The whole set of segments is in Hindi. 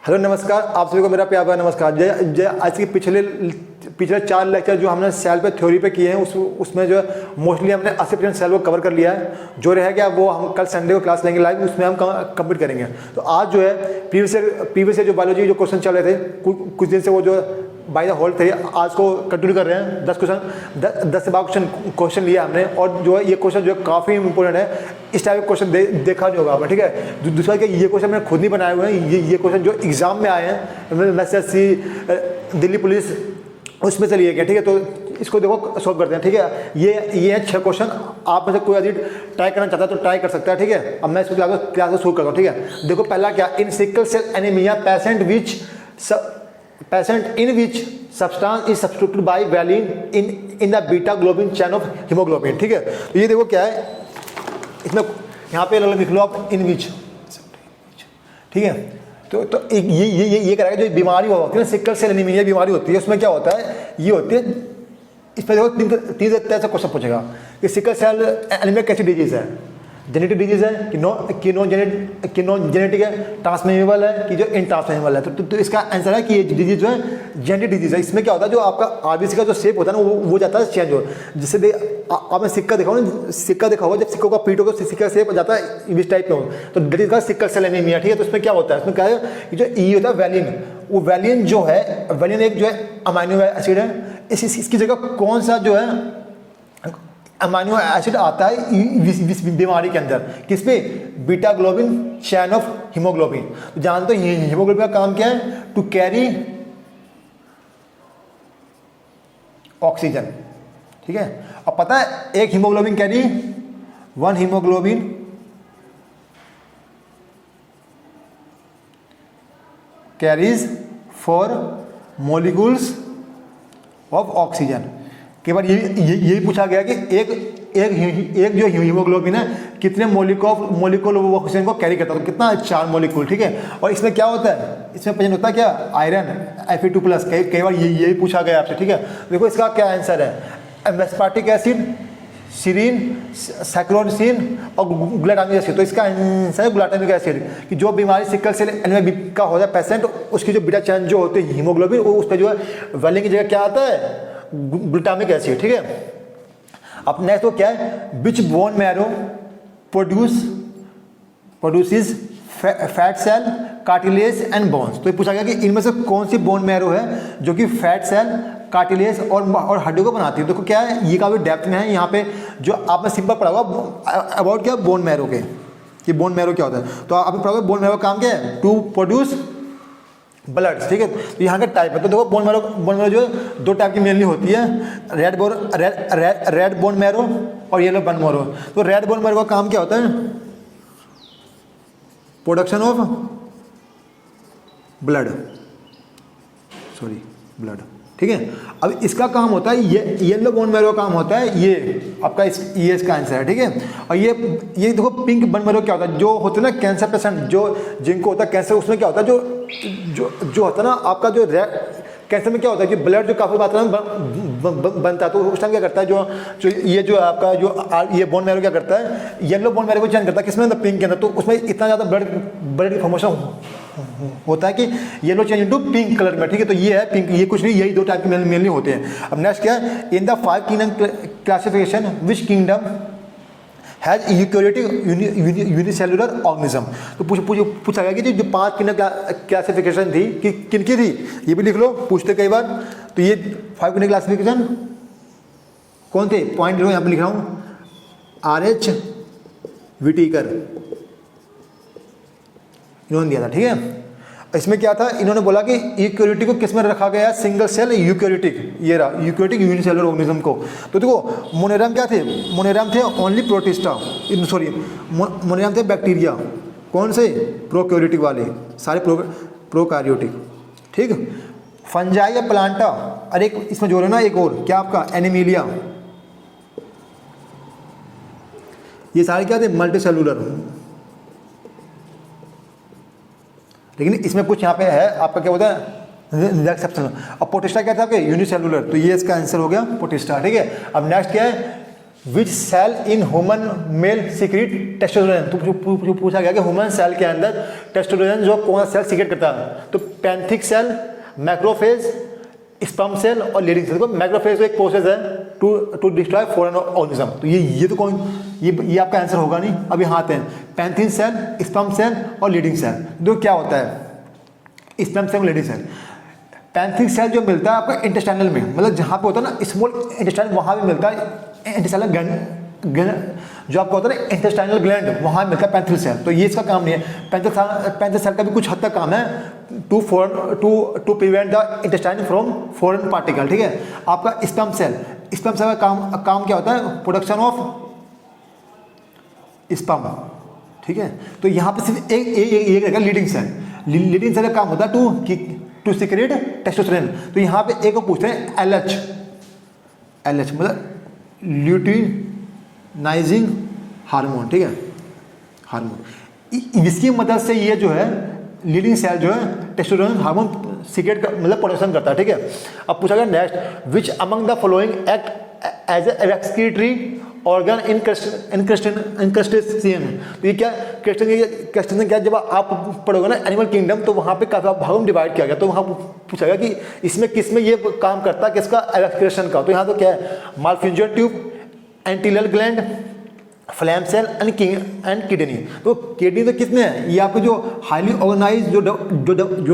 हेलो नमस्कार, आप सभी को मेरा प्यार भरा नमस्कार। जय आज के पिछले 4 लेक्चर जो हमने सेल पे थ्योरी पे किए हैं उसमें जो है मोस्टली हमने 80% सेल को कवर कर लिया है। जो रह गया वो हम कल संडे को क्लास लेंगे लाइव, उसमें हम कंप्लीट करेंगे। तो आज जो है प्रीवियस जो बायोलॉजी जो क्वेश्चन चल रहे थे कुछ दिन से वो जो बाय द होल्ड थे, आज को कंटिन्यू कर रहे हैं। 10 से 12 क्वेश्चन लिया हमने, और जो है ये क्वेश्चन जो है काफ़ी इंपॉर्टेंट है। इस टाइप के क्वेश्चन देखा नहीं होगा आपने, ठीक है। दूसरा कि ये क्वेश्चन मैंने खुद नहीं बनाए हुए हैं, ये क्वेश्चन जो एग्जाम में आए हैं SSC दिल्ली पुलिस उसमें से लिए गए, ठीक है। तो इसको देखो सॉल्व करते हैं, ठीक है। ये है 6 क्वेश्चन। आप में से कोई यदि ट्राई करना चाहता है तो ट्राई कर सकता है, ठीक है। अब मैं इसको क्लास को शुरू करता हूँ, ठीक है। देखो पहला क्या, in sickle cell anaemia patient in which substance is substituted by valine in the beta globin chain of haemoglobin, ठीक है। तो ये देखो क्या है, इसमें यहाँ पे अलग लिख लो आप, इन विच, ठीक है। तो ये करेगा जो बीमारी होती है ना, सिकल सेल एनीमिया बीमारी होती है, उसमें क्या होता है, ये होती है। इसमें देखो 3 तरह से क्वेश्चन पूछेगा कि सिकल सेल एनीमिया कैसी डिजीज है, जेनेटिक डिजीज है कि नॉन जेनेटिक है, ट्रांसमिसेबल है कि जो इनट्रांसमिसेबल है। तो इसका आंसर है कि ये डिजीज जो है जेनेटिक डिजीज है। इसमें क्या होता है, जो आपका आरबीसी का जो शेप होता है ना वो जाता है चेंज हो, जिससे आपने सिक्का देखा होगा ना, सिक्का देखा होगा, जब सिक्कों का पीट होगा सिक्का का शेप जाता है इस टाइप में हो, तो डेट इज का सिकल सेल एनीमिया, ठीक है। तो इसमें क्या होता है, इसमें क्या है कि जो ई होता है वैलिन, वो वैलिन जो है, वैलिन एक जो है अमाइनो एसिड है। इसकी जगह कौन सा जो है अमाइनो एसिड आता है इस बीमारी के अंदर, किस पे, beta globin chain of haemoglobin. तो जानते हो हीमोग्लोबिन का काम क्या है, टू कैरी ऑक्सीजन, ठीक है। अब पता है एक haemoglobin carry, 1 haemoglobin carries 4 molecules of oxygen. कई बार यही पूछा गया कि एक जो हीमोग्लोबिन है कितने मॉलिक्यूल वो ऑक्सीजन को कैरी करता है, तो कितना, 4 मॉलिक्यूल, ठीक है। और इसमें क्या होता है, इसमें प्रेजेंट होता है क्या, आयरन Fe2+। कई बार यही पूछा गया आपसे, ठीक है। देखो इसका क्या आंसर है, एस्पार्टिक एसिड, सीरीन, सैक्रोसिन और ग्लूटामिक एसिड। तो इसका आंसर है ग्लूटामिक एसिड, कि जो बीमारी सिकल सेल एनीमिया का हो जाए पेशेंट, उसकी जो बीटा चैन जो होती है हीमोग्लोबिन, उस पर जो है वैलिन की जगह क्या आता है, ग्लूटामिक एसिड, ठीक है। अब नेक्स्ट तो क्या है, which bone marrow produces fat cell, cartilage and bones. तो ये पूछा गया कि इनमें से कौन सी बोन मैरो है जो कि फैट सेल, कार्टिलेज और हड्डियों को बनाती है। देखो क्या है, ये काफी डेप्थ में है। यहाँ पे जो आपने सिंपल पढ़ा होगा अबाउट क्या, बोन मैरो के, कि बोन मैरो क्या होता है। तो आपने पढ़ा होगा बोन मैरो का काम क्या है, टू प्रोड्यूस ब्लड, ठीक है। तो यहाँ का टाइप है, तो देखो बोन मैरो जो है 2 टाइप की मेनली होती है, रेड बोन मैरो और येलो बोन मैरो। तो रेड बोन मैरो का काम क्या होता है, प्रोडक्शन ऑफ ब्लड, ठीक है। अब इसका काम होता है, ये येलो बोन मैरो का काम होता है, ये आपका ये इसका आंसर है, ठीक है। और ये देखो पिंक बोन मैरो क्या होता है, जो होते हैं ना कैंसर पेशेंट, जो जिनको होता है कैंसर, उसमें क्या होता है, जो होता है ना आपका जो कैंसर में क्या होता है कि ब्लड जो काफ़ी मात्रा में बनता है, तो उस टाइम क्या करता है, जो ये जो आपका जो ये बोन मैरो क्या करता है, येलो बोन मैरो को चेंज करता है किसमें, पिंक के अंदर। तो उसमें इतना ज़्यादा ब्लड की फॉर्मेशन होता है कि yellow change into pink colour में, ठीक है। तो ये है पिंक, ये कुछ नहीं, यही 2 टाइप की मेनली होते हैं। अब नेक्स्ट क्या है, in the 5 kingdom classification which kingdom has eukaryotic unicellular organism. तो पूछा गया कि जो 5 किंगडम क्लासिफिकेशन थी कि किनकी थी, ये भी लिख लो, पूछते कई बार। तो ये 5 किंगडम क्लासिफिकेशन कौन थे, पॉइंट लो, यहाँ पे लिख रहा हूँ, RH विटीकर इन्होंने दिया था, ठीक है। इसमें क्या था, इन्होंने बोला कि यूकैरियोटिक को किस में रखा गया है, सिंगल सेल यूकैरियोटिक, ये रहा यूकैरियोटिक यूनिसेलुलर ऑर्गेनिज्म को। तो देखो मोनेरम क्या थे, मोनेरम थे ओनली प्रोटिस्टा, सॉरी मोनेरम थे बैक्टीरिया, कौन से, प्रोकैरियोटिक वाले, सारे प्रोकैरियोटिक, ठीक। फंजाई या प्लांटा, अरे इसमें जोड़े ना एक और, क्या आपका एनिमिलिया, ये सारे क्या थे, मल्टी सेलुलर। लेकिन इसमें कुछ यहाँ पे है आपका क्या होता है, एक्सेप्शनल। और प्रोटिस्टा क्या था, यूनिसेलुलर। तो ये इसका आंसर हो गया प्रोटिस्टा, ठीक है। अब नेक्स्ट क्या है, which cell in human male secrete testosterone. तो पूछा गया कि ह्यूमन सेल के अंदर टेस्टोस्टेरोन जो कौन सा सेल सीक्रेट करता है, तो Paneth cell, macrophage, sperm cell और लीडिंग सेल। मैक्रोफेज एक प्रोसेस है टू डिस्ट्रॉय फॉरेन ऑर्गेनिज्म। तो ये तो कौन, ये आपका आंसर होगा नहीं। अब यहाँ आते हैं, पैंथिक सेल, स्पर्म सेल और लीडिंग सेल। तो क्या होता है sperm cell, Leydig cell? Paneth cell जो मिलता है आपका इंटेस्टाइनल में, मतलब जहाँ पे होता है ना स्मॉल इंटेस्टाइन, वहाँ भी मिलता है इंटेस्टाइनल ग्लैंड, जो आपको होता है ना इंटेस्टाइनल ग्लैंड, वहाँ मिलता है पैंथिक सेल। तो ये इसका काम नहीं है। पैंथिक सेल का भी कुछ हद तक काम है to prevent the intestine from foreign particle, ठीक है। आपका स्पर्म सेल का काम क्या होता है? प्रोडक्शन ऑफ स्पर्म, ठीक है। तो यहाँ पे सिर्फ एक रहेगा लीडिंग सेल। लीडिंग सेल का काम होता है टू सीक्रेट टेस्टोस्टेरोन। तो यहाँ पे एक को पूछते हैं LH मतलब ल्यूटिनाइजिंग हार्मोन, ठीक है, हार्मोन। इसकी मदद से ये जो है लीडिंग सेल जो है टेस्टोस्टेरोन हार्मोन सीक्रेट मतलब प्रोडक्शन करता है, ठीक है। अब पूछा गया next, which among the following act as a excretory organ in crustacean. तो ये क्या क्रस्टेशियन क्या, जब आप पढ़ोगे ना एनिमल किंगडम, तो वहाँ पे काफी भागों में डिवाइड किया गया। तो वहाँ पूछा गया कि इसमें किस में ये काम करता है, किसका, एक्सक्रीशन का। तो यहाँ तो क्या है, Malpighian tube, anterior gland, flame cell and kidney. तो किडनी तो किसमें है? ये आपके जो हाईली ऑर्गेनाइज जो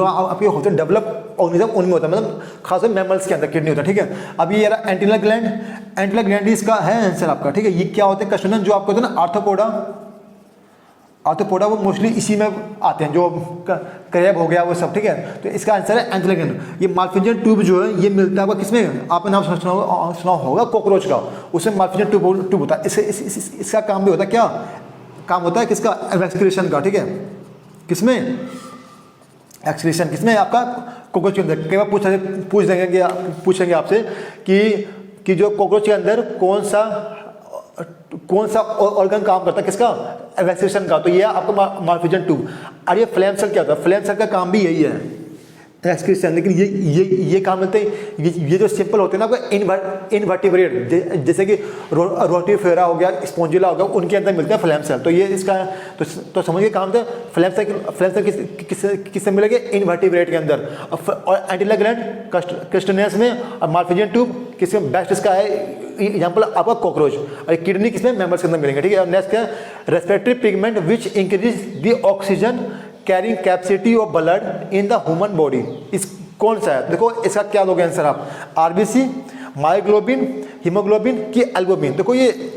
आपके होते हैं डेवलप ऑर्गेनिज्म, उनमें होता है, मतलब खासकर मैमल्स के अंदर किडनी होता है, ठीक है। अब ये रहा एंटीरियल ग्लैंड इसका है आंसर आपका, ठीक है। ये क्या होते हैं क्वेश्चन जो आपको होता है ना आर्थ्रोपोडा, वो मोस्टली इसी में आते हैं, जो क्रैब हो गया वो सब, ठीक है। तो इसका आंसर है एंटीरियल ग्लैंड। ये माल्फिंजियन ट्यूब जो है ये मिलता है आपका किसमें? आपने नाम सुना होगा कॉकरोच का, उसमें माल्फिंजियन ट्यूब होता है। इसका काम भी होता है, क्या काम होता है किसका? एक्सक्रीशन का, ठीक है। किसमें? एक्सक्रीशन किसमें? आपका कॉकरोच के अंदर। कई बार पूछेंगे आपसे कि जो कॉकरोच के अंदर कौन सा ऑर्गन काम करता है, किसका? एक्सक्रीशन का। तो ये आपका माल्फिंजियन ट्यूब। और ये फ्लैम सेल क्या होता है? फ्लैम सेल का काम भी यही है, एक्सक्रीशन। लेकिन ये काम मिलते हैं, ये जो सिंपल होते हैं ना आपको इनवर्टिब्रेट, जैसे कि रोटिफेरा हो गया, स्पॉन्जिला हो गया, उनके अंदर मिलते हैं फ्लैम सेल। तो ये इसका तो समझिए काम था। फ्लैम सेल किससे मिलेंगे? इनवर्टिब्रेट के अंदर। और एंटीरियल ग्लैंड क्रस्टेशियंस में, और माल्फिंजियन ट्यूब किसमें? बेस्ट इसका है एग्जाम्पल आपका कॉकरोच। और किडनी किसमें? मैमल्स के अंदर मिलेंगे, ठीक है। और नेक्स्ट है respiratory pigment which increase the oxygen carrying capacity of blood in the human body. इस कौन सा है? देखो इसका क्या दोगे आंसर आप? RBC, मायोग्लोबिन, हीमोग्लोबिन की एल्बुमिन। देखो ये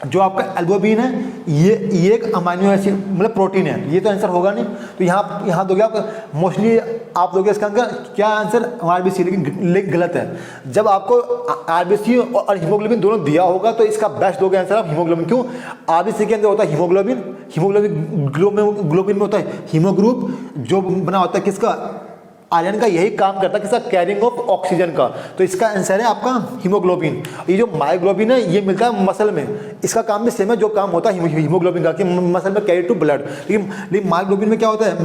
जो आपका एल्बुमिन है ये एक अमाइनो एसिड मतलब प्रोटीन है, ये तो आंसर होगा नहीं। तो यहाँ दोगे आप, मोस्टली आप दोगे इसका आंसर क्या? आंसर RBC, लेकिन गलत है। जब आपको RBC और हीमोग्लोबिन दोनों दिया होगा तो इसका बेस्ट दोगे आंसर आप हीमोग्लोबिन। क्यों? RBC के अंदर होता है हीमोग्लोबिन में होता है हीमोग्रुप, जो बना होता है किसका? आयरन का। यही काम करता है किसका? कैरिंग ऑफ ऑक्सीजन का। तो इसका आंसर है आपका हीमोग्लोबिन। ये जो मायोग्लोबिन है ये मिलता है मसल में, इसका काम भी सेम है जो काम होता है हीमोग्लोबिन का, कि मसल में कैरी टू ब्लड। लेकिन मायोग्लोबिन में क्या होता है?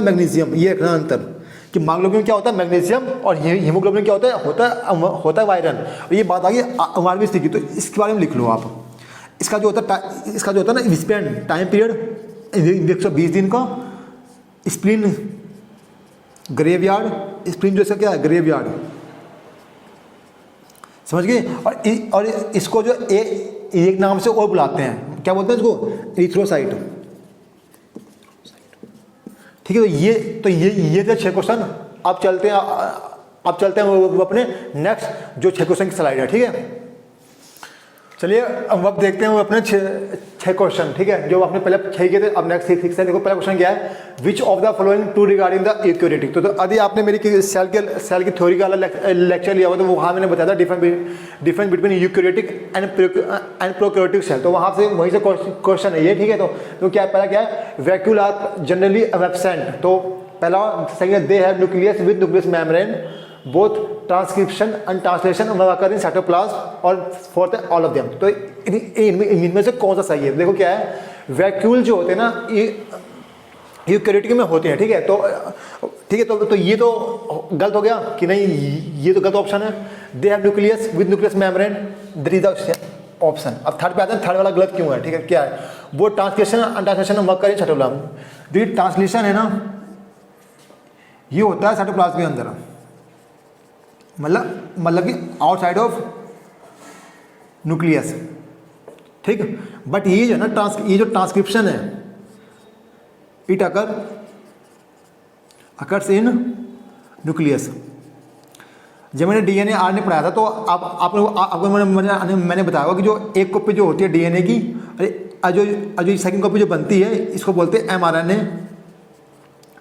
मैग्नीशियम। ये रखना अंतर कि मायोग्लोबिन में क्या होता है? मैग्नीशियम, और हीमोग्लोबिन में क्या होता है आयरन। ये बात आ गई RBC की, तो इसके बारे में लिख लो आप। इसका जो होता है ना स्पेंड टाइम पीरियड 120 दिन का। स्प्लीन ग्रेवयार्ड, स्प्लीन जो इसका क्या है? ग्रेवयार्ड, समझ गए। और इसको जो एक नाम से और बुलाते हैं, क्या बोलते हैं इसको? एरिथ्रोसाइट, ठीक है। तो ये थे 6 क्वेश्चन। अब चलते हैं वो अपने नेक्स्ट जो 6 क्वेश्चन की स्लाइड है, ठीक है। चलिए अब देखते हैं वो अपने 6 क्वेश्चन, ठीक है, जो आपने पहले 6 किए थे। अब नेक्स्ट 6 है। देखो पहला क्वेश्चन क्या है? Which of the following true regarding the eukaryotic. तो यदि आपने मेरी सेल की थ्योरी का लेक्चर लिया हुआ तो वहाँ मैंने बताया था difference between eukaryotic and prokaryotic cell. तो वहाँ से वहीं से क्वेश्चन है ये, ठीक है। तो पहला क्या है? Vacuole are generally absent. तो पहला second, they have nucleus with nucleus membrane, both transcription and translation occur in cytoplasm, और फोर्थ है ऑल ऑफ देम। तो इनमें से कौन सा सही है? देखो क्या है, वैक्यूल जो होते हैं ना ये यूकैरियोटिक में होते हैं, ठीक है। ठीक है, तो ये तो गलत हो गया कि नहीं, ये तो गलत ऑप्शन है। दे have nucleus with nucleus membrane, that is the option. अब थर्ड पे आते हैं, थर्ड वाला गलत क्यों है, ठीक है, क्या है वो ट्रांसलेशन ट्रांसलेशन वर्क करिए छठोलाम। जो ट्रांसलेशन है ना ये होता है साइटोप्लाज्म के अंदर, मतलब कि आउटसाइड ऑफ न्यूक्लियस, ठीक। बट ये जो है ना ये जो ट्रांसक्रिप्शन है इट अकर्स इन न्यूक्लियस। जब मैंने डीएनए आरएनए पढ़ाया था तो आपको मैंने बताया कि जो एक कॉपी जो होती है डीएनए की, जो सेकंड कॉपी जो बनती है इसको बोलते हैं एमआरएनए।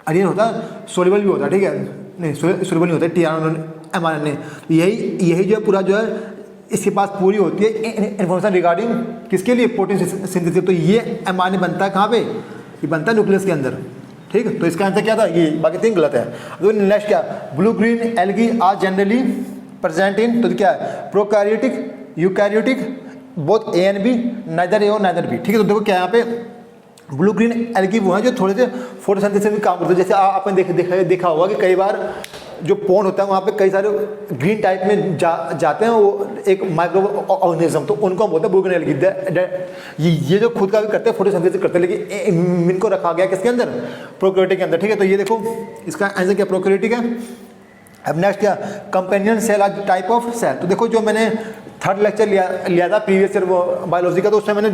आरएनए होता है सोल्यूबल भी होता है, ठीक है, नहीं सोल्यूबल नहीं होता है टीआरएनए एमआरएनए। यही जो है पूरा जो है इसके पास पूरी होती है इन्फॉर्मेशन रिगार्डिंग किसके लिए, प्रोटीन सिंथेसिस। तो ये एमआरएनए बनता है कहाँ पे, ये बनता है न्यूक्लियस के अंदर, ठीक है। तो इसका आंसर क्या था, ये बाकी तीन गलत है। तो नेक्स्ट क्या, blue green algae are generally present in, तो क्या है prokaryotic eukaryotic both A and B, neither A और नाइदर बी, ठीक है। तो देखो क्या यहाँ पे ब्लू ग्रीन एल्गी वो है जो थोड़े से फोटोसिंथेसिस में काम करते हैं। जैसे आपने देखा होगा कि कई बार जो पोन होता है वहाँ पे कई सारे ग्रीन टाइप में जाते हैं वो एक माइक्रो ऑर्गेनिज्म, तो उनको हम बोलते हैं ब्लू ग्रीन एल्गी। ये जो खुद का भी करते हैं फोटोसिंथेसिस करते हैं, लेकिन इनको रखा गया किसके अंदर, प्रोकैरियोटिक के अंदर, ठीक है। तो ये देखो इसका आंसर क्या प्रोकैरियोटिक है। अब नेक्स्ट क्या, companion cell are type of cell. तो देखो जो मैंने थर्ड लेक्चर लिया था प्रीवियस ईयर बायोलॉजी का, तो उसमें मैंने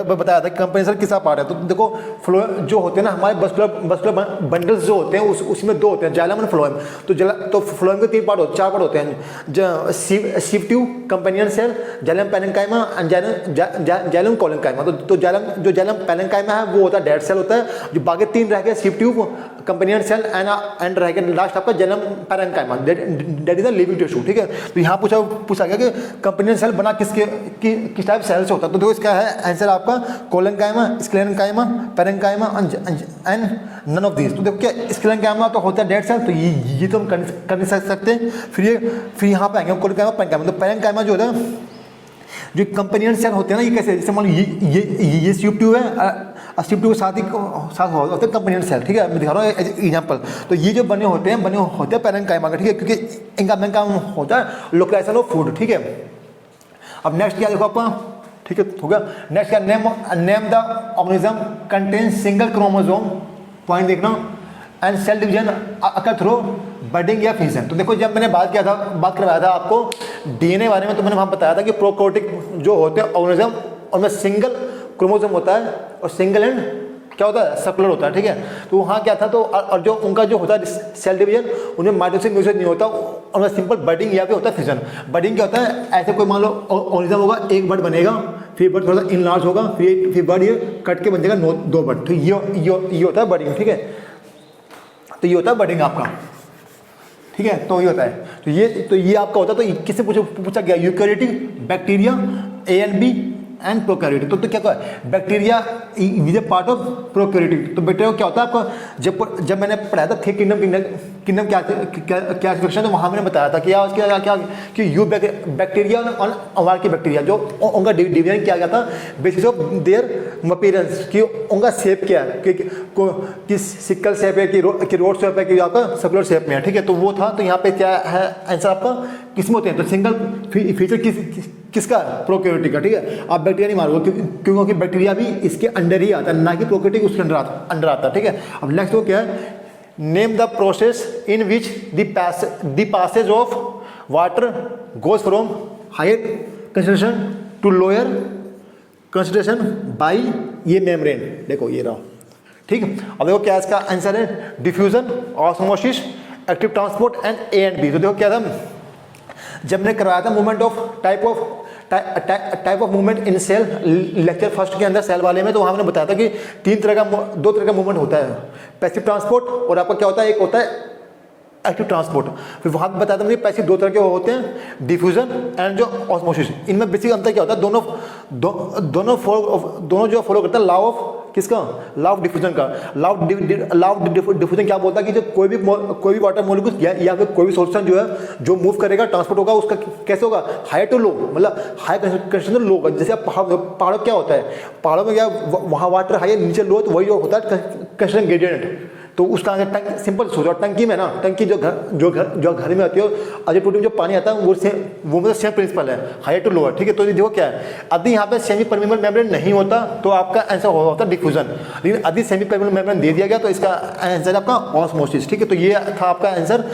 बताया था कि कंपेनियन सेल किसका पार्ट है। तो देखो फ्लो जो होते हैं ना हमारे मस्कुलर बंडल्स जो होते हैं उसमें दो होते हैं, जाइलम और फ्लोएम। तो फ्लोएम के चार पार्ट होते हैं, सिफ्टिव companion cell, xylem parenchyma and xylem collenchyma. तो जाइलम पैरेन्काइमा है वो होता है डेड सेल होता है, जो बाकी तीन रह गए सिफ्टिव कंपेनियन सेल एंड रह गया लास्ट आपका xylem parenchyma, that is the living tissue, ठीक है। तो यहाँ पूछा गया कि कंपेनियन सेल बना किस टाइप सेल से होता है। तो देखो इसका है आंसर आपका collenchyma, sclerenchyma, parenchyma and none of these. तो देखो क्या स्क्लेरेन्काइमा तो होता है डेड सेल, तो ये तो हम कर नहीं सकते। फिर यहाँ पे आएंगे कोलेन्काइमा पैरेन्काइमा। तो पैरेन्काइमा जो होता है जो कंपेनियन सेल होते हैं ना, ये कैसे, जैसे मान लो ये सिफ्टिव है, सिफ्टिव के साथ होते हैं कंपेनियन सेल, ठीक है। मैं दिखा रहा हूँ एग्जाम्पल। तो ये जो बने होते हैं पैरेन्काइमा का, ठीक है, क्योंकि इनका मेन काम होता है लोकलाइजेशन ऑफ फूड, ठीक है। अब नेक्स्ट क्या देखो आपका, ठीक है, हो गया। नेक्स्ट क्या, name the organism contain single chromosome, point देखना, and cell division occur through budding या फिजन। तो देखो जब मैंने बात करवाया था आपको डीएनए बारे में, तो मैंने वहाँ बताया था कि प्रोकैरियोटिक जो होते हैं ऑर्गेनिज्म उनमें सिंगल क्रोमोसोम होता है और सिंगल एंड क्या होता है, सर्कुलर होता है, ठीक है। तो वहाँ क्या था, तो और जो उनका जो होता है सेल डिवीजन उनमें माइटोसिस म्यूसिस नहीं होता, उनमें सिंपल बडिंग या फिर होता है फिजन। बडिंग क्या होता है, ऐसे कोई मान लो ऑर्गेनिज्म होगा, एक बर्ड बनेगा, फिर बर्ड थोड़ा सा इनलार्ज होगा, फिर बर्ड ये कट के बन जाएगा दो बर्ड, तो ये होता है बडिंग, ठीक है। तो ये होता है बडिंग आपका, ठीक है। तो ये होता है, तो ये आपका होता है। तो किससे पूछा गया, eukaryotic bacteria A and B and prokaryotic. तो क्या है, bacteria is a part of prokaryotic. तो बैक्टीरिया क्या होता है आपका, जब मैंने पढ़ाया था थिक किंगडम क्या एक्सप्रेशन, तो वहाँ मैंने बताया था कि यू बैक्टीरिया और की बैक्टीरिया जो उनका डिवीजन किया गया था बेसिस ऑफ देयर अपीयरेंस, कि उनका शेप क्या है, कि सिक्कल शेप है, कि रोड शेप है, कि आपका सर्कुलर शेप में है, ठीक है। तो वो था। तो यहाँ पे क्या है आंसर आपका, किसमें होते हैं, तो सिंगल फीचर किसका, प्रोकैरियोटिक का, ठीक है। आप बैक्टीरिया नहीं मारोगे क्योंकि बैक्टीरिया भी इसके अंडर ही आता है, ना कि प्रोकैरियोटिक उसके अंडर आता है, ठीक है। अब नेक्स्ट वो क्या है, name the process in which the passage of water goes from higher concentration to lower concentration by ये मेम्ब्रेन। देखो ये रहा, ठीक है। अब देखो क्या इसका आंसर है, diffusion, osmosis, active transport and A and B. तो देखो क्या था, जब मैंने करवाया था movement of type of movement in cell lecture first के अंदर सेल वाले में, तो वहाँ मैंने बताया था कि दो तरह का मूवमेंट होता है, पैसिव ट्रांसपोर्ट और आपका क्या होता है, एक होता है एक्टिव ट्रांसपोर्ट। फिर वहाँ पर बताया था मुझे पैसिव दो तरह के होते हैं, डिफ्यूजन एंड जो ऑस्मोसिस। इनमें बेसिक अंतर क्या होता है, दोनों जो फॉलो करता है लॉ ऑफ किसका, लॉ ऑफ डिफ्यूजन का। लॉ ऑफ डिफ्यूजन क्या बोलता है कि जो कोई भी वाटर मॉलिक्यूल या फिर कोई भी सॉल्यूशन जो है जो मूव करेगा, ट्रांसपोर्ट होगा, उसका कैसे होगा, हाई टू लो, मतलब हाई कंसंट्रेशन लो होगा। जैसे आप पहाड़ों क्या होता है, पहाड़ों में क्या वहाँ वाटर हाई है, नीचे लो, तो वही होता है कंसंट्रेशन ग्रेडियंट, तो उसका आंसर टंकी, सिंपल सोचो, टंकी में ना, टंकी जो घर में होती है और जो टूटी में जो पानी आता है वो मतलब सेम प्रिंसिपल है, हायर टू लोअर, ठीक है। तो देखो क्या है, यदि यहाँ पे सेमी परमेबल मेम्ब्रेन नहीं होता तो आपका आंसर होता डिफ्यूजन, लेकिन यदि सेमी परमेबल मेम्ब्रेन दे दिया गया तो इसका आंसर आपका ऑस्मोसिस, ठीक है। तो ये था आपका आंसर।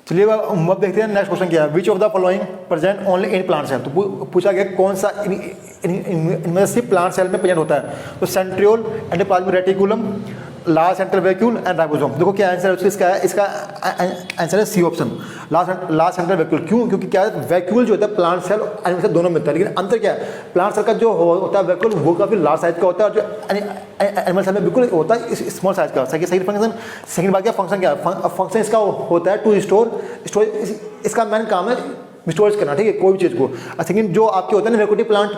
चलिए अब देखते हैं नेक्स्ट क्वेश्चन क्या है। Which of the following present only in plant cell, तो पूछा गया कौन सा इनमें सिर्फ प्लांट सेल में प्रेजेंट होता है। तो centriole, endoplasmic reticulum, large central vacuole and ribosome. देखो क्या आंसर है इसका है, इसका आंसर है C option, large central vacuole. क्यों? क्योंकि क्या है, वैक्यूल जो होता है प्लांट सेल और एनिमल सेल दोनों में होता है, लेकिन अंतर क्या है, प्लांट सेल का जो होता है वैक्यूल वो काफी लार्ज साइज का होता है, और जो एनिमल सेल में बिल्कुल होता है स्मॉल साइज का। सेकंड फंक्शन, सेकंड बात क्या फंक्शन क्या है, फंक्शन इसका होता है टू स्टोर, इसका मेन काम है स्टोरेज करना, ठीक है, कोई भी चीज़ को। सेकंड जो आपके होता है ना वैक्यूटिव प्लांट,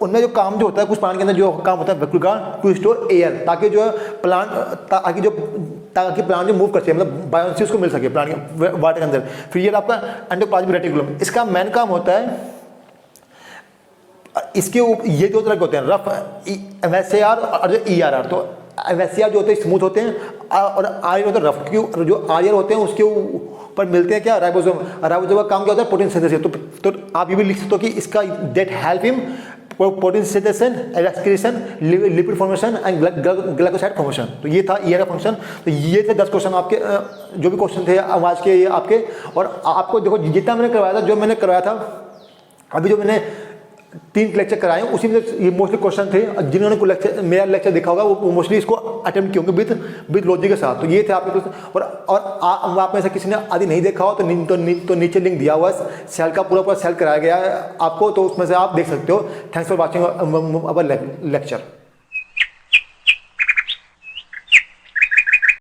उनमें जो काम जो होता है, कुछ प्लांट के अंदर जो काम होता है वैक्यूल का, टू स्टोर एयर, ताकि जो प्लांट ताकि प्लांट जो मूव कर सके, मतलब बायोन्सी उसको मिल सके प्लांट के वाटर के अंदर। फिर ये आपका एंडोप्लाज्मिक रेटिकुलम, इसका मेन काम होता है, इसके ये दो तरह के होते हैं, रफ MSAR और जो ERR। तो MSAR जो होते हैं स्मूथ होते हैं और RR होते हैं रफ, क्योंकि जो RR होते हैं उसके ऊपर मिलते हैं क्या, राइबोसोम। राइबोसोम का काम क्या होता है, प्रोटीन सिंथेसिस। तो आप ये भी लिख सकते हो कि इसका that help him protein synthesis, excretion, lipid formation and glycoside formation. तो ये था ERR का फंक्शन। तो ये थे 10 क्वेश्चन आपके, जो भी क्वेश्चन थे आज के आपके। और आपको देखो जितना मैंने करवाया था, जो मैंने करवाया था अभी, जो मैंने 3 लेक्चर कराए उसी में ये मोस्टली क्वेश्चन थे। जिन्होंने को लेक्चर मेरा लेक्चर देखा होगा वो मोस्टली इसको अटेम्प्ट किए होंगे विद लॉजिक के साथ। तो ये थे आपके क्वेश्चन। और आप में से किसी ने आदि नहीं देखा हो तो नीचे लिंक दिया हुआ है, सेल का पूरा सेल कराया गया है आपको, तो उसमें से आप देख सकते हो। Thanks for watching our lecture.